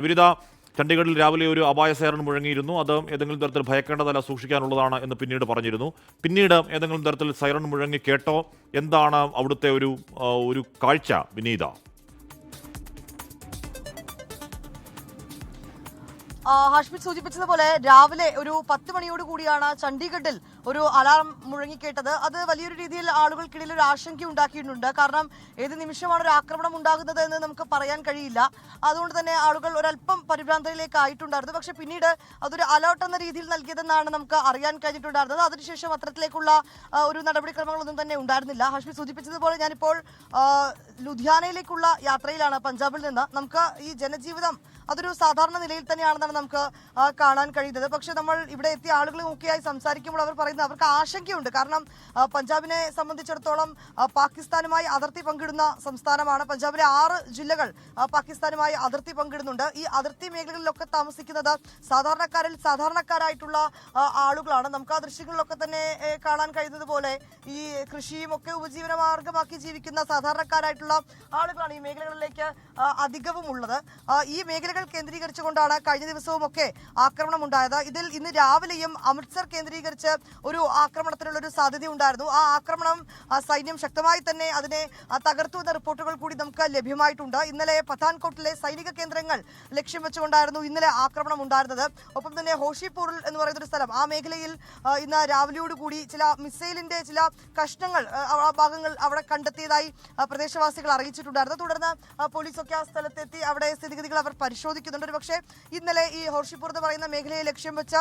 വിനിത, ചണ്ഡീഗഡിൽ രാവിലെ ഒരു അപായ സൈറൺ മുഴങ്ങിയിരുന്നു. അത് ഏതെങ്കിലും തരത്തിൽ ഭയക്കേണ്ടതല്ല, സൂക്ഷിക്കാനുള്ളതാണ് എന്ന് പിന്നീട് പറഞ്ഞിരുന്നു. പിന്നീട് ഏതെങ്കിലും തരത്തിൽ സൈറൺ മുഴങ്ങി കേട്ടോ? എന്താണ് അവിടുത്തെ ഒരു കാഴ്ച വിനീത? ഹാഷ്മിത് സൂചിപ്പിച്ചതുപോലെ രാവിലെ ഒരു 10 മണിയോട് കൂടിയാണ് ചണ്ഡീഗഡിൽ ഒരു അലാറം മുഴങ്ങിക്കേട്ടത്. അത് വലിയൊരു രീതിയിൽ ആളുകൾക്കിടയിൽ ഒരു ആശങ്ക ഉണ്ടാക്കിയിട്ടുണ്ട്. കാരണം ഏത് നിമിഷമാണ് ഒരു ആക്രമണം ഉണ്ടാകുന്നത് എന്ന് നമുക്ക് പറയാൻ കഴിയില്ല. അതുകൊണ്ട് തന്നെ ആളുകൾ ഒരല്പം പരിഭ്രാന്തയിലേക്ക് ആയിട്ടുണ്ടായിരുന്നു. പക്ഷെ പിന്നീട് അതൊരു അലേർട്ട് എന്ന രീതിയിൽ നൽകിയതെന്നാണ് നമുക്ക് അറിയാൻ കഴിഞ്ഞിട്ടുണ്ടായിരുന്നത്. അതിനുശേഷം അത്തരത്തിലേക്കുള്ള ഒരു നടപടിക്രമങ്ങളൊന്നും തന്നെ ഉണ്ടായിരുന്നില്ല. ഹാഷ്മി സൂചിപ്പിച്ചതുപോലെ ഞാനിപ്പോൾ ലുധിയാനയിലേക്കുള്ള യാത്രയിലാണ് പഞ്ചാബിൽ നിന്ന്. നമുക്ക് ഈ ജനജീവിതം അതൊരു സാധാരണ നിലയിൽ തന്നെയാണെന്നാണ് നമുക്ക് കാണാൻ കഴിയുന്നത്. പക്ഷെ നമ്മൾ ഇവിടെ എത്തിയ ആളുകളുമൊക്കെയായി സംസാരിക്കുമ്പോൾ അവർ പറയുന്നത് അവർക്ക് ആശങ്കയുണ്ട്. കാരണം പഞ്ചാബിനെ സംബന്ധിച്ചിടത്തോളം പാകിസ്ഥാനുമായി അതിർത്തി പങ്കിടുന്ന സംസ്ഥാനമാണ്. പഞ്ചാബിലെ 6 ജില്ലകൾ പാകിസ്ഥാനുമായി അതിർത്തി പങ്കിടുന്നുണ്ട്. ഈ അതിർത്തി മേഖലകളിലൊക്കെ താമസിക്കുന്നത് സാധാരണക്കാരായിട്ടുള്ള ആളുകളാണ്. നമുക്ക് ആ ദൃശ്യങ്ങളിലൊക്കെ തന്നെ കാണാൻ കഴിയുന്നത് പോലെ ഈ കൃഷിയും ഒക്കെ ഉപജീവന മാർഗമാക്കി ജീവിക്കുന്ന സാധാരണക്കാരായിട്ടുള്ള ആളുകളാണ് ഈ മേഖലകളിലേക്ക് അധികവും ഉള്ളത്. ഈ മേഖലകൾ കേന്ദ്രീകരിച്ചുകൊണ്ടാണ് കഴിഞ്ഞ ദിവസവും ഒക്കെ ആക്രമണം ഉണ്ടായത്. ഇതിൽ ഇന്ന് രാവിലെയും അമൃത്സർ കേന്ദ്രീകരിച്ച് ഒരു ആക്രമണത്തിനുള്ള ഒരു സാധ്യത ഉണ്ടായിരുന്നു. ആ ആക്രമണം സൈന്യം ശക്തമായി തന്നെ അതിനെ തകർത്തു എന്ന റിപ്പോർട്ടുകൾ കൂടി നമുക്ക് ലഭ്യമായിട്ടുണ്ട്. ഇന്നലെ പത്താൻകോട്ടിലെ സൈനിക കേന്ദ്രങ്ങൾ ലക്ഷ്യം വെച്ചുകൊണ്ടായിരുന്നു ഇന്നലെ ആക്രമണം ഉണ്ടായിരുന്നത്. ഒപ്പം തന്നെ ഹോഷിപൂർ എന്ന് പറയുന്ന ഒരു സ്ഥലം, ആ മേഖലയിൽ ഇന്ന് രാവിലെയോടുകൂടി ചില മിസൈലിന്റെ ചില കഷ്ണങ്ങൾ ഭാഗങ്ങൾ അവിടെ കണ്ടെത്തിയതായി പ്രദേശവാസികൾ അറിയിച്ചിട്ടുണ്ടായിരുന്നു. തുടർന്ന് പോലീസൊക്കെ ആ സ്ഥലത്തെത്തി അവിടെ സ്ഥിതിഗതികൾ അവർ പരിശോധിക്കുന്നുണ്ട്. ഒരു പക്ഷേ ഇന്നലെ ഈ ഹോഷിപൂർ എന്ന് പറയുന്ന മേഖലയെ ലക്ഷ്യം വെച്ച്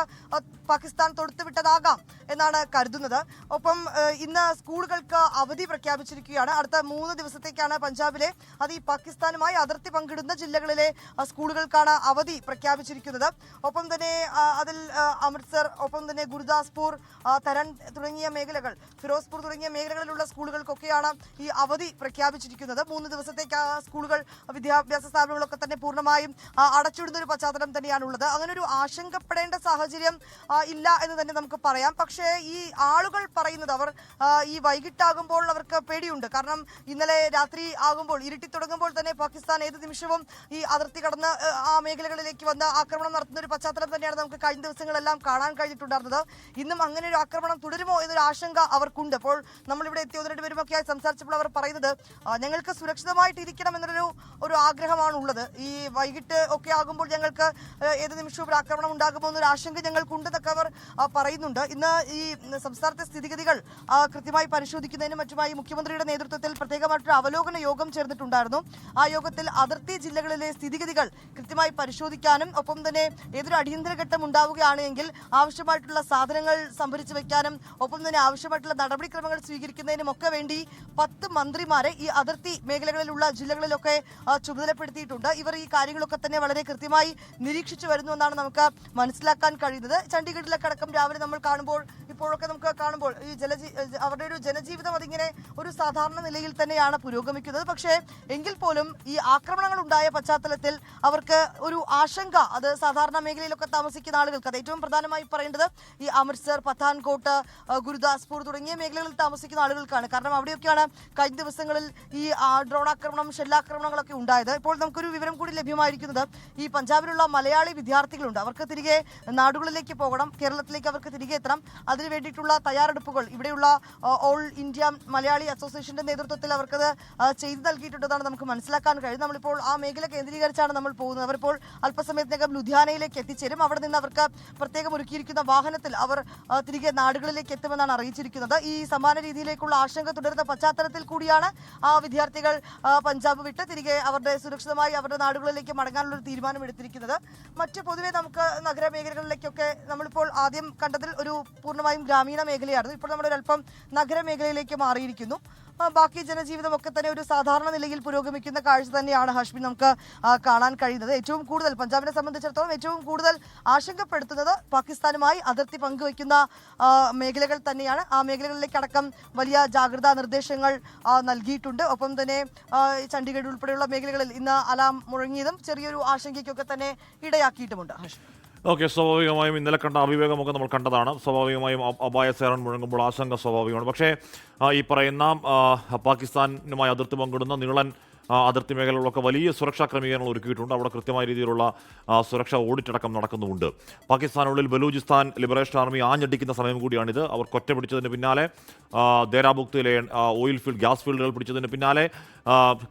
പാകിസ്ഥാൻ തൊടുത്തുവിട്ടതാകാം എന്നാണ് കരുതുന്നത്. ഒപ്പം ഇന്ന് സ്കൂളുകൾക്ക് അവധി പ്രഖ്യാപിച്ചിരിക്കുകയാണ്. അടുത്ത 3 ദിവസത്തേക്കാണ് പഞ്ചാബിലെ അത് ഈ പാകിസ്ഥാനുമായി അതിർത്തി പങ്കിടുന്ന ജില്ലകളിലെ സ്കൂളുകൾക്കാണ് അവധി പ്രഖ്യാപിച്ചിരിക്കുന്നത്. ഒപ്പം തന്നെ അതിൽ അമൃത്സർ, ഒപ്പം തന്നെ ഗുരുദാസ്പൂർ, തരൺ തുടങ്ങിയ മേഖലകൾ, ഫിറോസ്പൂർ തുടങ്ങിയ മേഖലകളിലുള്ള സ്കൂളുകൾക്കൊക്കെയാണ് ഈ അവധി പ്രഖ്യാപിച്ചിരിക്കുന്നത്. 3 ദിവസത്തേക്ക് സ്കൂളുകൾ, വിദ്യാഭ്യാസ സ്ഥാപനങ്ങളൊക്കെ തന്നെ പൂർണ്ണമായും അടച്ചിടുന്ന ഒരു പശ്ചാത്തലം തന്നെയാണുള്ളത്. അങ്ങനെ ഒരു ആശങ്കപ്പെടേണ്ട സാഹചര്യം ഇല്ല എന്ന് തന്നെ നമുക്ക് പറയാം. പക്ഷേ ഈ ആളുകൾ പറയുന്നത് അവർ ഈ വൈകിട്ടാകുമ്പോൾ അവർക്ക് പേടിയുണ്ട്. കാരണം ഇന്നലെ രാത്രി ആകുമ്പോൾ, ഇരുട്ടി തുടങ്ങുമ്പോൾ തന്നെ പാകിസ്ഥാൻ ഏത് നിമിഷവും ഈ അതിർത്തി കടന്ന് ആ മേഖലകളിലേക്ക് വന്ന് ആക്രമണം നടത്തുന്ന ഒരു പശ്ചാത്തലം തന്നെയാണ് നമുക്ക് കഴിഞ്ഞ ദിവസങ്ങളെല്ലാം കാണാൻ കഴിഞ്ഞിട്ടുണ്ടായിരുന്നത്. ഇന്നും അങ്ങനെ ഒരു ആക്രമണം തുടരുമോ എന്നൊരു ആശങ്ക അവർക്കുണ്ട്. അപ്പോൾ നമ്മളിവിടെ എത്തി 1-2 പേരുമൊക്കെയായി സംസാരിച്ചപ്പോൾ അവർ പറയുന്നത് ഞങ്ങൾക്ക് സുരക്ഷിതമായിട്ട് ഇരിക്കണം എന്നൊരു ആഗ്രഹമാണ് ഉള്ളത്. ഈ വൈകിട്ട് ഒക്കെ ആകുമ്പോൾ ഞങ്ങൾക്ക് ഏത് നിമിഷവും ഒരു ആക്രമണം ഉണ്ടാകുമോ എന്നൊരു ആശങ്ക ഞങ്ങൾക്കുണ്ടെന്നൊക്കെ അവർ പറയുന്നുണ്ട്. ഇന്ന് ഈ സംസ്ഥാനത്തെ സ്ഥിതിഗതികൾ കൃത്യമായി പരിശോധിക്കുന്നതിനും മറ്റുമായി മുഖ്യമന്ത്രിയുടെ നേതൃത്വത്തിൽ പ്രത്യേകമായിട്ടൊരു അവലോകന യോഗം ചേർന്നിട്ടുണ്ടായിരുന്നു. ആ യോഗത്തിൽ അതിർത്തി ജില്ലകളിലെ സ്ഥിതിഗതികൾ കൃത്യമായി പരിശോധിക്കാനും ഒപ്പം തന്നെ ഏതൊരു അടിയന്തര ഘട്ടം ഉണ്ടാവുകയാണെങ്കിൽ ആവശ്യമായിട്ടുള്ള സാധനങ്ങൾ സംഭരിച്ചു വെക്കാനും ഒപ്പം തന്നെ ആവശ്യമായിട്ടുള്ള നടപടിക്രമങ്ങൾ സ്വീകരിക്കുന്നതിനും ഒക്കെ വേണ്ടി 10 മന്ത്രിമാരെ ഈ അതിർത്തി മേഖലകളിലുള്ള ജില്ലകളിലൊക്കെ ചുമതലപ്പെടുത്തിയിട്ടുണ്ട്. ഇവർ ഈ കാര്യങ്ങളൊക്കെ തന്നെ വളരെ കൃത്യമായി നിരീക്ഷിച്ചു വരുന്നു എന്നാണ് നമുക്ക് മനസ്സിലാക്കാൻ കഴിയുന്നത്. ചണ്ഡീഗഡിലൊക്കെ അടക്കം രാവിലെ നമ്മൾ കാണുമ്പോൾ, ഇപ്പോഴൊക്കെ നമുക്ക് കാണുമ്പോൾ ഈ അവരുടെ ഒരു ജനജീവിതം അതിങ്ങനെ ഒരു സാധാരണ നിലയിൽ തന്നെയാണ് പുരോഗമിക്കുന്നത്. പക്ഷേ എങ്കിൽ പോലും ഈ ആക്രമണങ്ങൾ ഉണ്ടായ പശ്ചാത്തലത്തിൽ അവർക്ക് ഒരു ആശങ്ക, അത് സാധാരണ മേഖലയിലൊക്കെ താമസിക്കുന്ന ആളുകൾക്ക്, അത് ഏറ്റവും പ്രധാനമായി പറയേണ്ടത് ഈ അമൃത്സർ, പത്താൻകോട്ട്, ഗുരുദാസ്പൂർ തുടങ്ങിയ മേഖലകളിൽ താമസിക്കുന്ന ആളുകൾക്കാണ്. കാരണം അവിടെയൊക്കെയാണ് കഴിഞ്ഞ ദിവസങ്ങളിൽ ഈ ഡ്രോൺ ആക്രമണം, ഷെല്ലാക്രമണങ്ങളൊക്കെ ഉണ്ടായത്. ഇപ്പോൾ നമുക്കൊരു വിവരം കൂടി ലഭ്യമായിരിക്കുന്നത് ഈ പഞ്ചാബിലുള്ള മലയാളി വിദ്യാർത്ഥികളുണ്ട്. അവർക്ക് തിരികെ നാടുകളിലേക്ക് പോകണം, കേരളത്തിലേക്ക് അവർക്ക് തിരികെ എത്തണം. അതിനു വേണ്ടിയിട്ടുള്ള തയ്യാറെടുപ്പുകൾ ഇവിടെയുള്ള ഓൾ ഇന്ത്യ മലയാളി അസോസിയേഷന്റെ നേതൃത്വത്തിൽ അവർക്കത് ചെയ്തു നൽകിയിട്ടുണ്ടെന്നാണ് നമുക്ക് മനസ്സിലാക്കാൻ കഴിയും. നമ്മളിപ്പോൾ ആ മേഖല കേന്ദ്രീകരിച്ചാണ് നമ്മൾ പോകുന്നത്. അവരിപ്പോൾ അല്പസമയത്തിനകം ലുധിയാനയിലേക്ക് എത്തിച്ചേരും. അവിടെ നിന്ന് അവർക്ക് പ്രത്യേകം ഒരുക്കിയിരിക്കുന്ന വാഹനത്തിൽ അവർ തിരികെ നാടുകളിലേക്ക് എത്തുമെന്നാണ് അറിയിച്ചിരിക്കുന്നത്. ഈ സമാന രീതിയിലേക്കുള്ള ആശങ്ക തുടരുന്ന പശ്ചാത്തലത്തിൽ കൂടിയാണ് ആ വിദ്യാർത്ഥികൾ പഞ്ചാബ് വിട്ട് തിരികെ സുരക്ഷിതമായി അവരുടെ നാടുകളിലേക്ക് മടങ്ങാനുള്ള ഒരു തീരുമാനം എടുത്തിരിക്കുന്നത്. മറ്റ് പൊതുവെ നമുക്ക് നഗരമേഖലകളിലേക്കൊക്കെ നമ്മളിപ്പോൾ ആദ്യം കണ്ടതിൽ ഒരു പൂർണ്ണമായും ഗ്രാമീണ മേഖലയായിരുന്നു. ഇപ്പോൾ നമ്മളൊരല്പം നഗരമേഖലയിലേക്ക് മാറിയിരിക്കുന്നു. ബാക്കി ജനജീവിതമൊക്കെ തന്നെ ഒരു സാധാരണ നിലയിൽ പുരോഗമിക്കുന്ന കാഴ്ച തന്നെയാണ് ഹാഷ്മി നമുക്ക് കാണാൻ കഴിയുന്നത്. ഏറ്റവും കൂടുതൽ പഞ്ചാബിനെ സംബന്ധിച്ചിടത്തോളം ഏറ്റവും കൂടുതൽ ആശങ്കപ്പെടുത്തുന്നത് പാകിസ്ഥാനുമായി അതിർത്തി പങ്കുവയ്ക്കുന്ന മേഖലകൾ തന്നെയാണ്. ആ മേഖലകളിലേക്കടക്കം വലിയ ജാഗ്രതാ നിർദ്ദേശങ്ങൾ നൽകിയിട്ടുണ്ട്. ഒപ്പം തന്നെ ചണ്ഡീഗഡ് ഉൾപ്പെടെയുള്ള മേഖലകളിൽ ഇന്ന് അലാം മുഴങ്ങിയതും ചെറിയൊരു ആശങ്കയ്ക്കൊക്കെ തന്നെ ഇടയാക്കിയിട്ടുമുണ്ട്. ഹാഷ്മി, ഓക്കെ, സ്വാഭാവികമായും ഇന്നലെ കണ്ട അവിവേകമൊക്കെ നമ്മൾ കണ്ടതാണ്. സ്വാഭാവികമായും അപായ സൈറൺ മുഴങ്ങുമ്പോൾ ആശങ്ക സ്വാഭാവികമാണ്. പക്ഷേ ഈ പറയുന്ന പാകിസ്ഥാനുമായി അതിർത്തി പങ്കിടുന്ന നീളൻ അതിർത്തി മേഖലകളിലൊക്കെ വലിയ സുരക്ഷാ ക്രമീകരണങ്ങൾ ഒരുക്കിയിട്ടുണ്ട്. അവിടെ കൃത്യമായ രീതിയിലുള്ള സുരക്ഷാ ഓഡിറ്റ് അടക്കം നടക്കുന്നുമുണ്ട്. പാകിസ്ഥാനുള്ളിൽ ബലൂചിസ്ഥാൻ ലിബറേഷൻ ആർമി ആഞ്ഞടിക്കുന്ന സമയം കൂടിയാണിത്. അവർ കൊറ്റ പിടിച്ചതിന് പിന്നാലെ ദേരാബുക്തിയിലെ ഓയിൽ ഫീൽഡ്, ഗ്യാസ് ഫീൽഡുകൾ പിടിച്ചതിന് പിന്നാലെ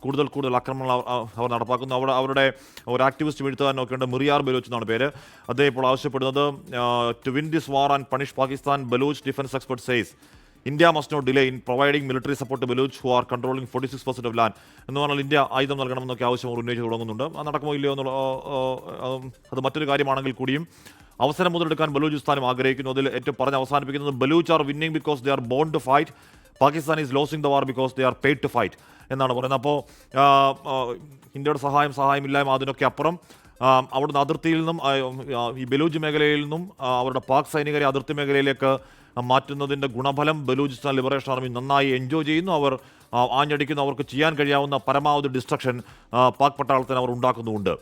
കൂടുതൽ ആക്രമണങ്ങൾ അവർ നടപ്പാക്കുന്നു. അവരുടെ ഒരു ആക്ടിവിസ്റ്റ് എഴുത്തുകാരനൊക്കെ ഉണ്ട്, മിറിയാർ ബലൂച്ച് എന്നാണ് പേര്. അദ്ദേഹം ഇപ്പോൾ ആവശ്യപ്പെടുന്നത് to win this war and punish Pakistan, Baloch defence expert says India must not delay in providing military support to Baluch who are controlling 46% of land. എന്ന് പറഞ്ഞാൽ ഇന്ത്യ ആയുധം നൽകണമെന്നൊക്കെ ആവശ്യം അവർ ഉന്നയിച്ച് തുടങ്ങുന്നുണ്ട്. അത് നടക്കുമോ ഇല്ലയോ എന്നുള്ള അത് മറ്റൊരു കാര്യമാണെങ്കിൽ കൂടിയും അവസരം മുതലെടുക്കാൻ ബലൂചിസ്ഥാനും ആഗ്രഹിക്കുന്നു. അതിൽ ഏറ്റവും പറഞ്ഞ് അവസാനിപ്പിക്കുന്നത് Baloch are winning because they are born to fight, Pakistan is losing the war because they are paid to fight എന്നാണ് പറയുന്നത്. അപ്പോൾ ഇന്ത്യയുടെ സഹായമില്ലായ്മ അതിനൊക്കെ അപ്പുറം അവിടുന്ന് അതിർത്തിയിൽ നിന്നും ഈ ബലൂജ് മേഖലയിൽ നിന്നും അവരുടെ പാക് സൈനികരെ അതിർത്തി മേഖലയിലേക്ക് മാറ്റുന്നതിൻ്റെ ഗുണഫലം ബലൂചിസ്ഥാൻ ലിബറേഷൻ ആർമി നന്നായി എൻജോയ് ചെയ്യുന്നു. അവർ ആഞ്ഞടിക്കുന്നു. അവർക്ക് ചെയ്യാൻ കഴിയാവുന്ന പരമാവധി ഡിസ്ട്രക്ഷൻ പാക് പട്ടാളത്തിന് അവർ ഉണ്ടാക്കുന്നുമുണ്ട്.